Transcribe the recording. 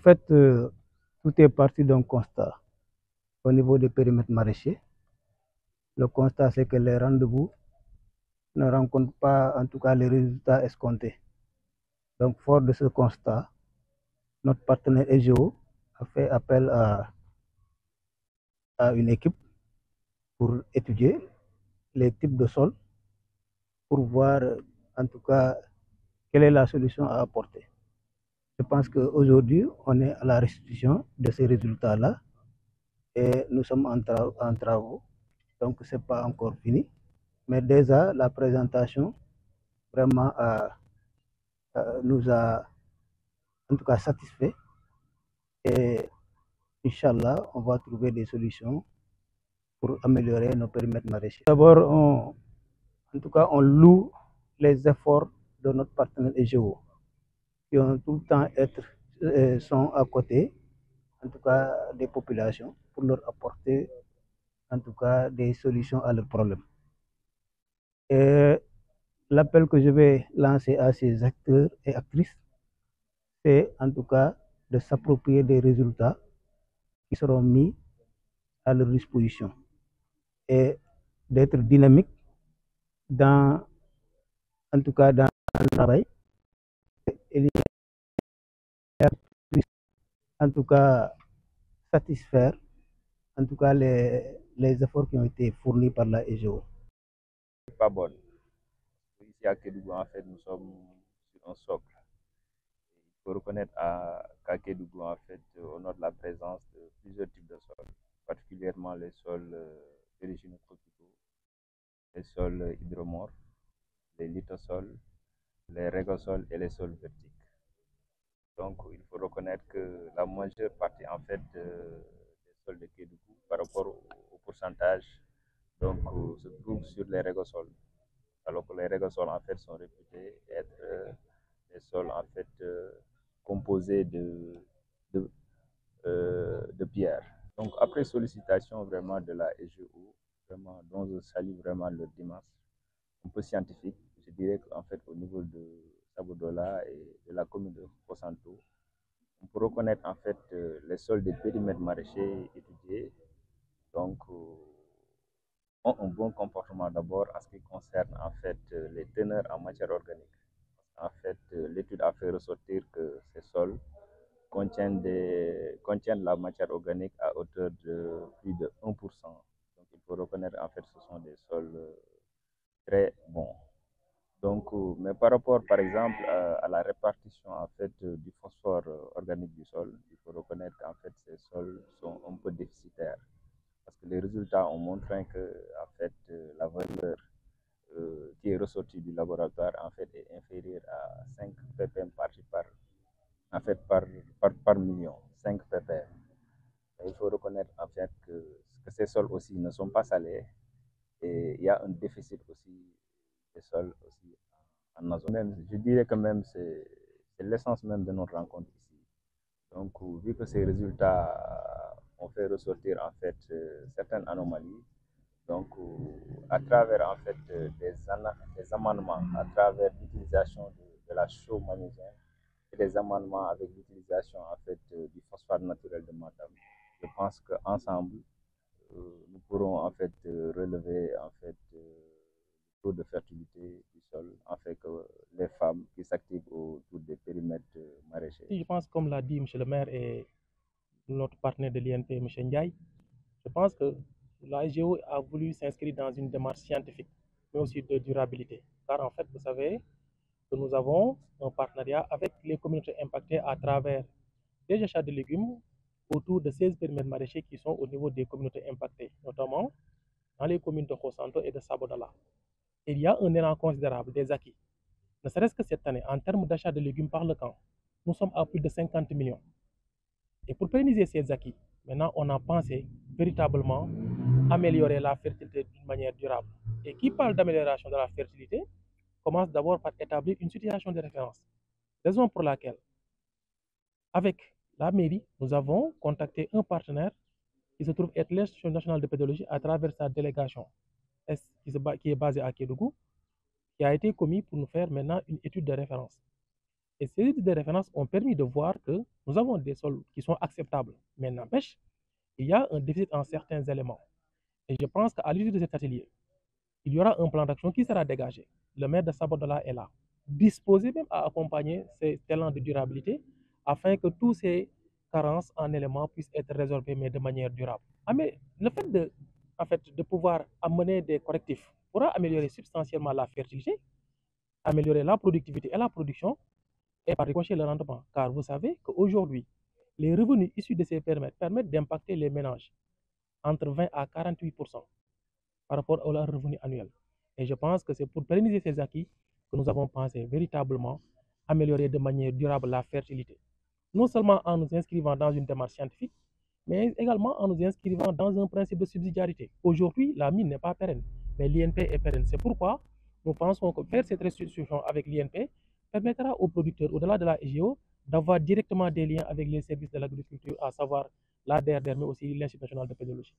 En fait, tout est parti d'un constat au niveau des périmètres maraîchers. Le constat, c'est que les rendez-vous ne rencontrent pas, en tout cas, les résultats escomptés. Donc, fort de ce constat, notre partenaire EGO a fait appel à une équipe pour étudier les types de sols, pour voir, en tout cas, quelle est la solution à apporter. Je pense qu'aujourd'hui, on est à la restitution de ces résultats-là et nous sommes en travaux, donc ce n'est pas encore fini. Mais déjà, la présentation vraiment nous a en tout cas satisfait et Inch'Allah, on va trouver des solutions pour améliorer nos périmètres maraîchers. D'abord, en tout cas, on loue les efforts de notre partenaire EGO qui ont tout le temps sont à côté, en tout cas des populations, pour leur apporter en tout cas des solutions à leurs problèmes. Et l'appel que je vais lancer à ces acteurs et actrices, c'est en tout cas de s'approprier des résultats qui seront mis à leur disposition et d'être dynamique dans, en tout cas dans le travail. Et en tout cas satisfaire en tout cas les efforts qui ont été fournis par la EGO. Pas bonne. Ici à Kédougou, en fait, nous sommes sur un socle. Il faut reconnaître qu'à Kédougou, en fait, on note la présence de plusieurs types de sols, particulièrement les sols tropicaux, les sols hydromorphes, les lithosols, les régosols et les sols vertiques. Donc, il faut reconnaître que la majeure partie, en fait, des sols de Kédougou, par rapport au pourcentage, donc, se trouve sur les régosols. Alors que les régosols, en fait, sont réputés être des sols, en fait, composés de pierres. Donc, après sollicitation vraiment de la EGO, vraiment, dont je salue vraiment le dimanche, un peu scientifique, je dirais qu'en fait, au niveau de Sabodola et de la commune de Fosanto, on peut reconnaître en fait les sols des périmètres maraîchers étudiés, donc ont un bon comportement d'abord en ce qui concerne en fait les teneurs en matière organique. En fait, l'étude a fait ressortir que ces sols contiennent la matière organique à hauteur de plus de 1%. Donc il faut reconnaître en fait ce sont des sols très bons. Donc, mais par rapport, par exemple, à la répartition en fait du phosphore organique du sol, il faut reconnaître qu'en fait ces sols sont un peu déficitaires parce que les résultats ont montré que en fait la valeur qui est ressortie du laboratoire en fait est inférieure à 5 ppm en fait par million, 5 ppm. Il faut reconnaître en fait que ces sols aussi ne sont pas salés et il y a un déficit aussi des sols aussi en azote. Même, je dirais que même c'est l'essence même de notre rencontre ici. Donc, vu que ces résultats ont fait ressortir en fait certaines anomalies, donc à travers en fait des amendements, à travers l'utilisation de la chaux magnésienne et des amendements avec l'utilisation en fait du phosphate naturel de Matam, je pense qu'ensemble nous pourrons en fait relever en fait taux de fertilité du sol, en fait que les femmes qui s'activent autour des périmètres maraîchers. Je pense, comme l'a dit M. le maire et notre partenaire de l'INP, M. Ndiaye, je pense que la SGO a voulu s'inscrire dans une démarche scientifique, mais aussi de durabilité. Car en fait, vous savez que nous avons un partenariat avec les communautés impactées à travers des achats de légumes autour de 16 périmètres maraîchers qui sont au niveau des communautés impactées, notamment dans les communes de Khosanto et de Sabodala. Il y a un élan considérable des acquis. Ne serait-ce que cette année, en termes d'achat de légumes par le camp, nous sommes à plus de 50 millions. Et pour pérenniser ces acquis, maintenant, on a pensé véritablement améliorer la fertilité d'une manière durable. Et qui parle d'amélioration de la fertilité commence d'abord par établir une situation de référence. Raison pour laquelle, avec la mairie, nous avons contacté un partenaire qui se trouve être l'Institut national de pédologie à travers sa délégation qui est basée à Kédougou, qui a été commis pour nous faire maintenant une étude de référence. Et ces études de référence ont permis de voir que nous avons des sols qui sont acceptables. Mais n'empêche, il y a un déficit en certains éléments. Et je pense qu'à l'issue de cet atelier, il y aura un plan d'action qui sera dégagé. Le maire de Sabodola est là, disposé même à accompagner ces talents de durabilité afin que tous ces carences en éléments puissent être résorbées, mais de manière durable. Mais le fait de pouvoir amener des correctifs pourra améliorer substantiellement la fertilité, améliorer la productivité et la production, et par ricochet le rendement. Car vous savez qu'aujourd'hui, les revenus issus de ces permettent d'impacter les ménages entre 20 à 48% par rapport à leur revenu annuel. Et je pense que c'est pour pérenniser ces acquis que nous avons pensé véritablement améliorer de manière durable la fertilité. Non seulement en nous inscrivant dans une démarche scientifique, mais également en nous inscrivant dans un principe de subsidiarité. Aujourd'hui, la mine n'est pas pérenne, mais l'INP est pérenne. C'est pourquoi nous pensons que faire cette restitution avec l'INP permettra aux producteurs, au-delà de la SGO, d'avoir directement des liens avec les services de l'agriculture, à savoir la DRDR, mais aussi l'Institut national de pédologie.